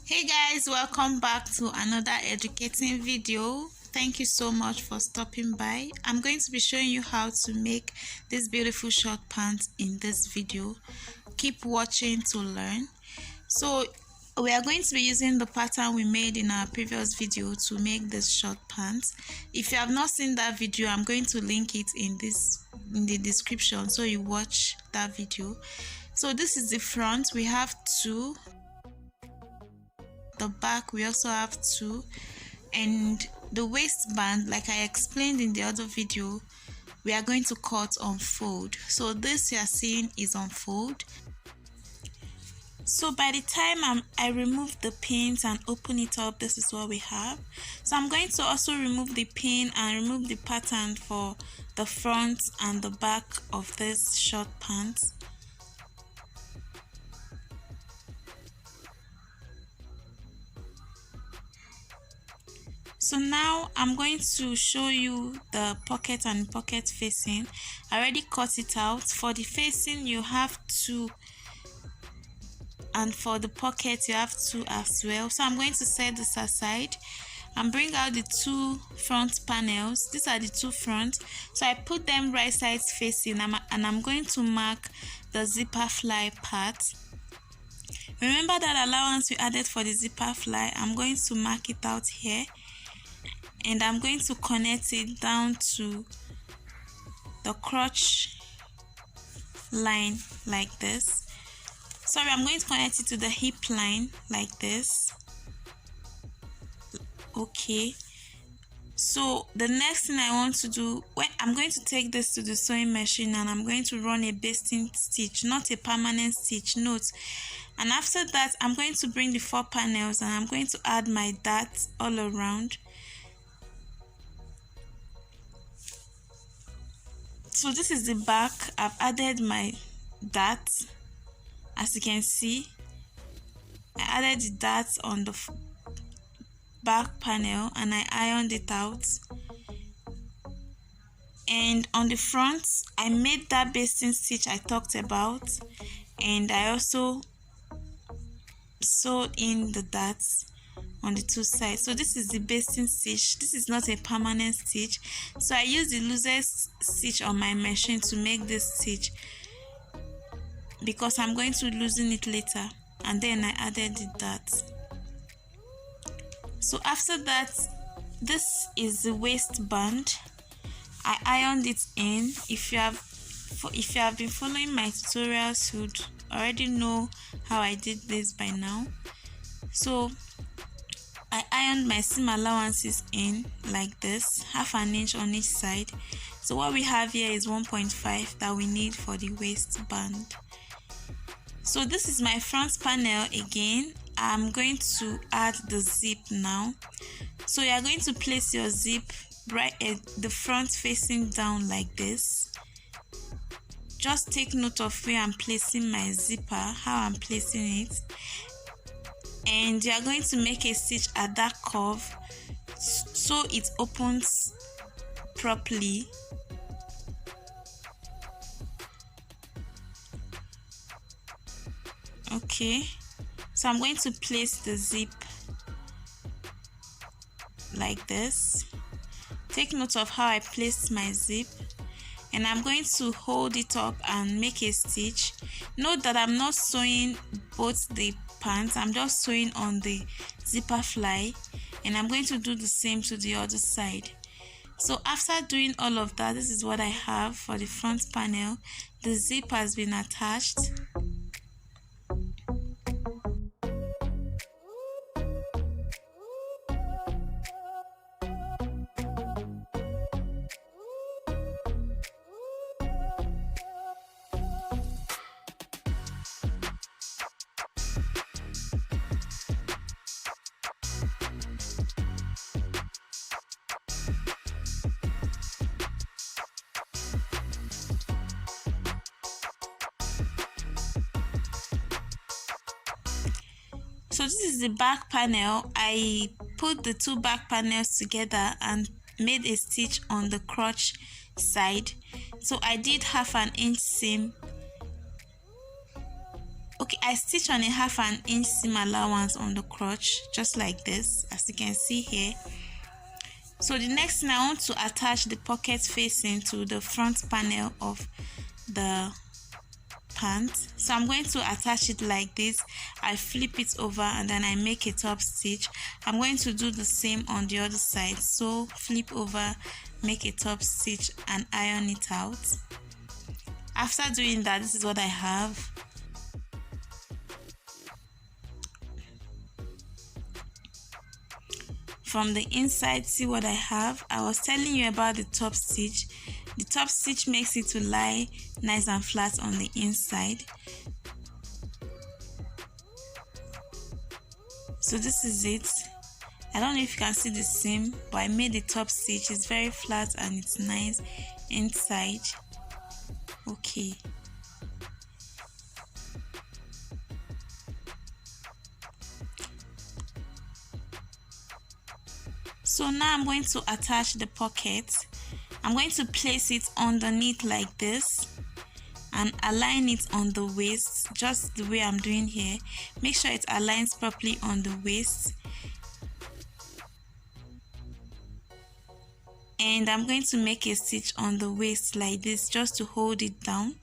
Hey guys, welcome back to another educating video. Thank you so much for stopping by. I'm going to be showing you how to make this beautiful short pants in this video. Keep watching to learn. So we are going to be using the pattern we made in our previous video to make this short pants. If you have not seen that video, I'm going to link it in the description so you watch that video. So this is the front. We have two. The back we also have two, and the waistband, like I explained in the other video, we are going to cut on fold. So this you are seeing is on fold. So by the time I remove the pins and open it up, this is what we have. So I'm going to also remove the pin and remove the pattern for the front and the back of this short pants. So now I'm going to show you the pocket and pocket facing. I already cut it out. For the facing you have two, and for the pocket you have two as well. So I'm going to set this aside and bring out the two front panels. These are the two front. So I put them right sides facing, and I'm going to mark the zipper fly part. Remember that allowance we added for the zipper fly? I'm going to mark it out here, and I'm going to connect it down to the crotch line like this. Sorry, I'm going to connect it to the hip line like this. Okay, so the next thing I want to do, I'm going to take this to the sewing machine and I'm going to run a basting stitch, not a permanent stitch, note. And after that I'm going to bring the four panels and I'm going to add my darts all around. So this is the back. I've added my darts. As you can see, I added the darts on the back panel and I ironed it out. And on the front, I made that basting stitch I talked about, and I also sewed in the darts on the two sides. So this is the basting stitch. This is not a permanent stitch, so I use the loosest stitch on my machine to make this stitch, because I'm going to loosen it later. And then I added the darts. So after that, this is the waistband. I ironed it in. If you have been following my tutorials, you'd already know how I did this by now. So I ironed my seam allowances in like this, half an inch on each side. So what we have here is 1.5 that we need for the waistband. So this is my front panel again. I'm going to add the zip now. So you are going to place your zip right at the front facing down like this. Just take note of where I'm placing my zipper, how I'm placing it. And you are going to make a stitch at that curve so it opens properly. Okay, so I'm going to place the zip like this. Take note of how I placed my zip, and I'm going to hold it up and make a stitch. Note that I'm not sewing both the pants, I'm just sewing on the zipper fly, and I'm going to do the same to the other side. So after doing all of that, this is what I have for the front panel. The zip has been attached. So this is the back panel. I put the two back panels together and made a stitch on the crotch side. So I did half an inch seam Okay, I stitch on a 1/2 inch seam allowance on the crotch, just like this, as you can see here. So the next thing, I want to attach the pocket facing to the front panel of the pant. So I'm going to attach it like this. I flip it over and then I make a top stitch. I'm going to do the same on the other side. So flip over, make a top stitch and iron it out. After doing that, this is what I have. From the inside, see what I have. I was telling you about the top stitch. The top stitch makes it to lie nice and flat on the inside. So this is it. I don't know if you can see the seam, but I made the top stitch. It's very flat and it's nice inside. Okay. So now I'm going to attach the pocket. I'm going to place it underneath like this and align it on the waist, just the way I'm doing here. Make sure it aligns properly on the waist. And I'm going to make a stitch on the waist like this, just to hold it down.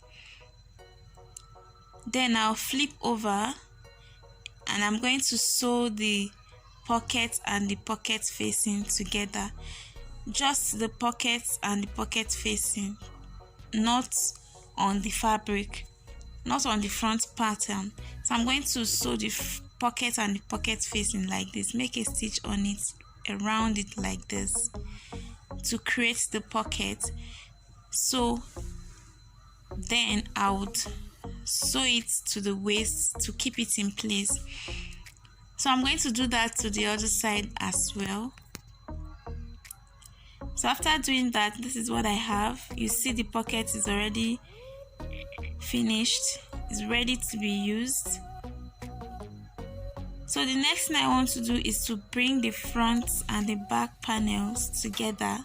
Then I'll flip over and I'm going to sew the pocket and the pocket facing together. Just the pockets and the pocket facing, not on the fabric, not on the front pattern. So I'm going to sew the pocket and the pocket facing like this, make a stitch on it, around it like this, to create the pocket. So then I would sew it to the waist to keep it in place. So I'm going to do that to the other side as well. So after doing that, this is what I have. You see the pocket is already finished. It's ready to be used. So the next thing I want to do is to bring the front and the back panels together.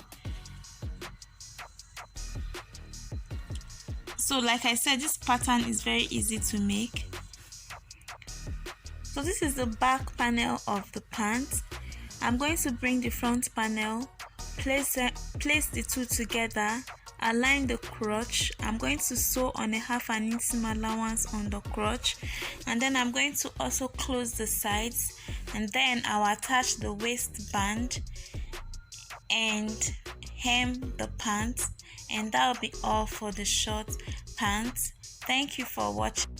So like I said, this pattern is very easy to make. So this is the back panel of the pant. I'm going to bring the front panel, place the two together, align the crotch. I'm going to sew on a 1/2 inch seam allowance on the crotch, and then I'm going to also close the sides, and then I'll attach the waistband and hem the pants, and that will be all for the short pants. Thank you for watching.